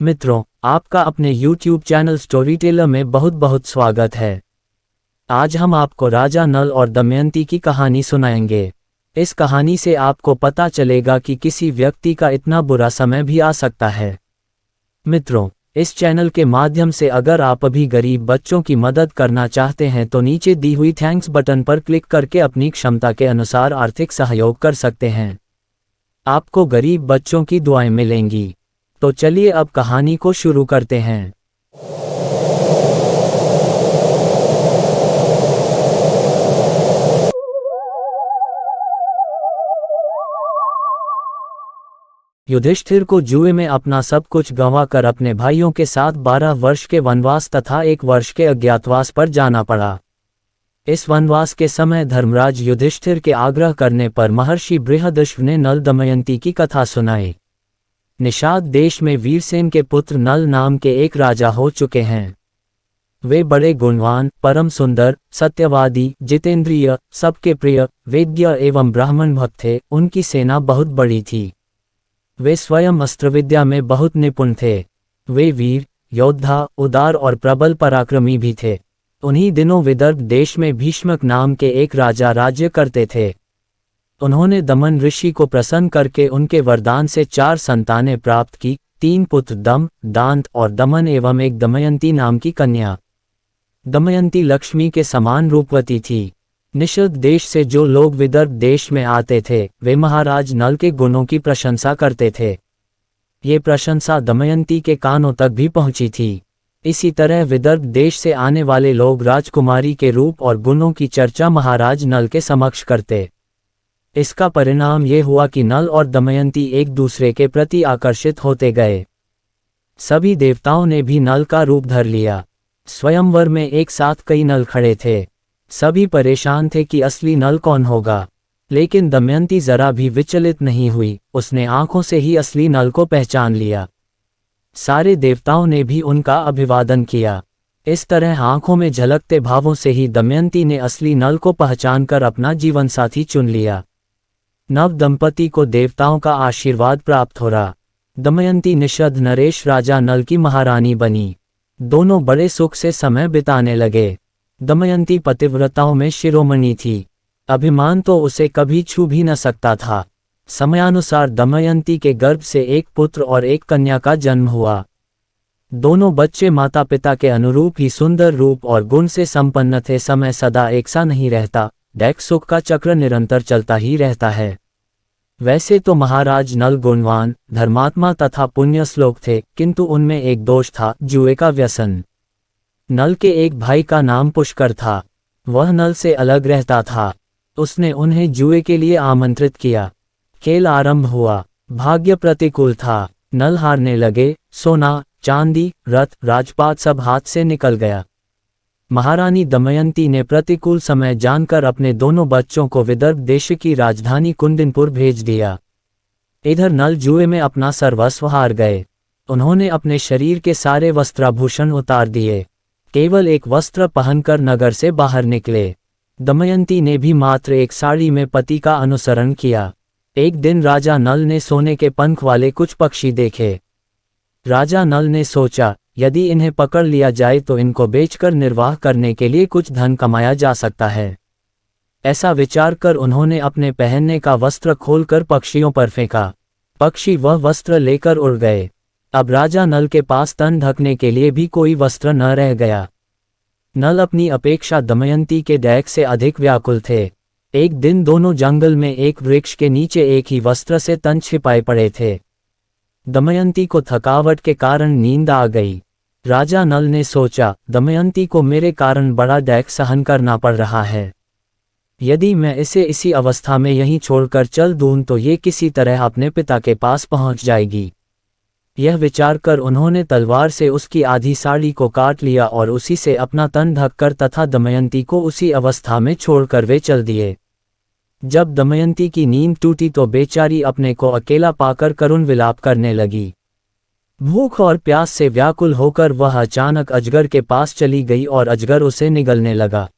मित्रों, आपका अपने YouTube चैनल स्टोरी टेलर में बहुत बहुत स्वागत है। आज हम आपको राजा नल और दमयंती की कहानी सुनाएंगे। इस कहानी से आपको पता चलेगा कि किसी व्यक्ति का इतना बुरा समय भी आ सकता है। मित्रों, इस चैनल के माध्यम से अगर आप अभी गरीब बच्चों की मदद करना चाहते हैं तो नीचे दी हुई थैंक्स बटन पर क्लिक करके अपनी क्षमता के अनुसार आर्थिक सहयोग कर सकते हैं। आपको गरीब बच्चों की दुआएं मिलेंगी। तो चलिए अब कहानी को शुरू करते हैं। युधिष्ठिर को जुए में अपना सब कुछ गंवाकर अपने भाइयों के साथ 12 वर्ष के वनवास तथा 1 वर्ष के अज्ञातवास पर जाना पड़ा। इस वनवास के समय धर्मराज युधिष्ठिर के आग्रह करने पर महर्षि बृहदश्व ने नल दमयंती की कथा सुनाई। निषाद देश में वीरसेन के पुत्र नल नाम के एक राजा हो चुके हैं। वे बड़े गुणवान, परम सुंदर, सत्यवादी, जितेंद्रिय, सबके प्रिय, वेद्य एवं ब्राह्मण भक्त थे। उनकी सेना बहुत बड़ी थी। वे स्वयं अस्त्र विद्या में बहुत निपुण थे। वे वीर, योद्धा, उदार और प्रबल पराक्रमी भी थे। उन्हीं दिनों विदर्भ देश में भीष्मक नाम के एक राजा राज्य करते थे। उन्होंने दमन ऋषि को प्रसन्न करके उनके वरदान से 4 संतानें प्राप्त की, 3 पुत्र दम, दांत और दमन एवं एक दमयंती नाम की कन्या। दमयंती लक्ष्मी के समान रूपवती थी। निषद देश से जो लोग विदर्भ देश में आते थे वे महाराज नल के गुणों की प्रशंसा करते थे। ये प्रशंसा दमयंती के कानों तक भी पहुंची थी। इसी तरह विदर्भ देश से आने वाले लोग राजकुमारी के रूप और गुणों की चर्चा महाराज नल के समक्ष करते। इसका परिणाम ये हुआ कि नल और दमयंती एक दूसरे के प्रति आकर्षित होते गए। सभी देवताओं ने भी नल का रूप धर लिया। स्वयंवर में एक साथ कई नल खड़े थे। सभी परेशान थे कि असली नल कौन होगा, लेकिन दमयंती जरा भी विचलित नहीं हुई। उसने आंखों से ही असली नल को पहचान लिया। सारे देवताओं ने भी उनका अभिवादन किया। इस तरह आंखों में झलकते भावों से ही दमयंती ने असली नल को पहचानकर अपना जीवनसाथी चुन लिया। नव दंपति को देवताओं का आशीर्वाद प्राप्त हो रहा। दमयंती निषद नरेश राजा नल की महारानी बनी। दोनों बड़े सुख से समय बिताने लगे। दमयंती पतिव्रताओं में शिरोमणि थी। अभिमान तो उसे कभी छू भी न सकता था। समयानुसार दमयंती के गर्भ से एक पुत्र और एक कन्या का जन्म हुआ। दोनों बच्चे माता पिता के अनुरूप ही सुंदर रूप और गुण से संपन्न थे। समय सदा एक सा नहीं रहता। दैक सुख का चक्र निरंतर चलता ही रहता है। वैसे तो महाराज नल गुणवान, धर्मात्मा तथा पुण्य श्लोक थे, किंतु उनमें एक दोष था, जुए का व्यसन। नल के एक भाई का नाम पुष्कर था। वह नल से अलग रहता था। उसने उन्हें जुए के लिए आमंत्रित किया। खेल आरंभ हुआ। भाग्य प्रतिकूल था। नल हारने लगे। सोना, चांदी, रथ, राजपाट सब हाथ से निकल गया। महारानी दमयंती ने प्रतिकूल समय जानकर अपने दोनों बच्चों को विदर्भ देश की राजधानी कुंदिनपुर भेज दिया। इधर नल जुए में अपना सर्वस्व हार गए। उन्होंने अपने शरीर के सारे वस्त्राभूषण उतार दिए। केवल एक वस्त्र पहनकर नगर से बाहर निकले। दमयंती ने भी मात्र एक साड़ी में पति का अनुसरण किया। एक दिन राजा नल ने सोने के पंख वाले कुछ पक्षी देखे। राजा नल ने सोचा, यदि इन्हें पकड़ लिया जाए तो इनको बेचकर निर्वाह करने के लिए कुछ धन कमाया जा सकता है। ऐसा विचार कर उन्होंने अपने पहनने का वस्त्र खोलकर पक्षियों पर फेंका। पक्षी वह वस्त्र लेकर उड़ गए। अब राजा नल के पास तन ढकने के लिए भी कोई वस्त्र न रह गया। नल अपनी अपेक्षा दमयंती के दैक से अधिक व्याकुल थे। एक दिन दोनों जंगल में एक वृक्ष के नीचे एक ही वस्त्र से तन छिपाए पड़े थे। दमयंती को थकावट के कारण नींद आ गई। राजा नल ने सोचा, दमयंती को मेरे कारण बड़ा दैक सहन करना पड़ रहा है। यदि मैं इसे इसी अवस्था में यहीं छोड़कर चल दूं तो ये किसी तरह अपने पिता के पास पहुंच जाएगी। यह विचार कर उन्होंने तलवार से उसकी आधी साड़ी को काट लिया और उसी से अपना तन ढककर तथा दमयंती को उसी अवस्था में छोड़कर वे चल दिए। जब दमयंती की नींद टूटी तो बेचारी अपने को अकेला पाकर करुण विलाप करने लगी। भूख और प्यास से व्याकुल होकर वह अचानक अजगर के पास चली गई और अजगर उसे निगलने लगा।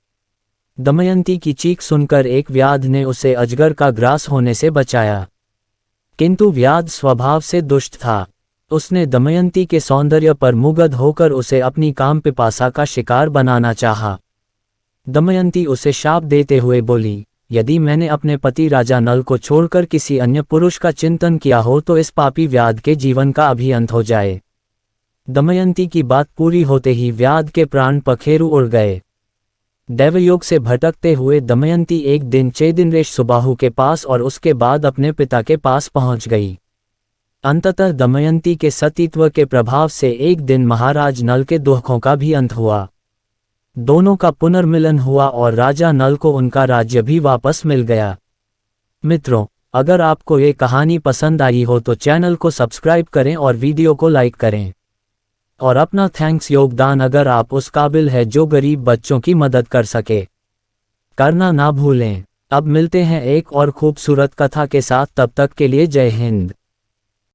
दमयंती की चीख सुनकर एक व्याध ने उसे अजगर का ग्रास होने से बचाया, किंतु व्याध स्वभाव से दुष्ट था। उसने दमयंती के सौंदर्य पर मुग्ध होकर उसे अपनी काम पिपासा का शिकार बनाना चाहा। दमयंती उसे शाप देते हुए बोली, यदि मैंने अपने पति राजा नल को छोड़कर किसी अन्य पुरुष का चिंतन किया हो तो इस पापी व्याध के जीवन का अभी अंत हो जाए। दमयंती की बात पूरी होते ही व्याध के प्राण पखेरु उड़ गए। दैवयोग से भटकते हुए दमयंती एक दिन चेदिनरेश सुबाहु के पास और उसके बाद अपने पिता के पास पहुंच गई। अंततः दमयंती के सतीत्व के प्रभाव से एक दिन महाराज नल के दुखों का भी अंत हुआ। दोनों का पुनर्मिलन हुआ और राजा नल को उनका राज्य भी वापस मिल गया। मित्रों, अगर आपको ये कहानी पसंद आई हो तो चैनल को सब्सक्राइब करें और वीडियो को लाइक करें। और अपना थैंक्स योगदान अगर आप उस काबिल है जो गरीब बच्चों की मदद कर सके, करना ना भूलें। अब मिलते हैं एक और खूबसूरत कथा के साथ, तब तक के लिए जय हिंद।